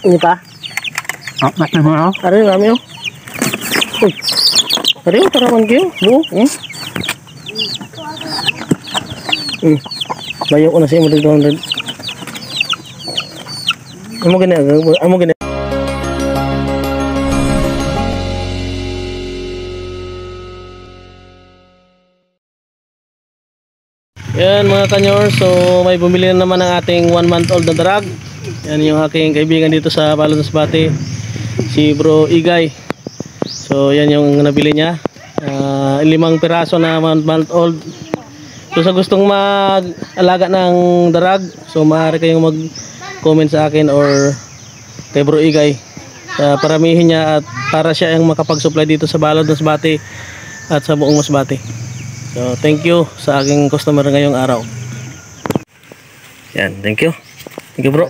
Ini pa? Mas na mo. Ari rami oh. Uy. Ari taraman kayo. Bu. Bayo ko na siya mo dito. Amo gini. Yan mga kanyor, so may bumili na naman ng ating 1 month old na darag. Yan yung aking kaibigan dito sa Balon Masbate, si Bro Igay. So yan yung nabili niya, 5 piraso na 1 month old. So sa gustong mag-alaga ng darag, so maaari kayong mag-comment sa akin or kay Bro Igay. Paramihin niya at para siya ang makapag-supply dito sa Balon Masbate at sa buong Masbate. So thank you sa aking customer ngayong araw. Yan, thank you. Thank you bro.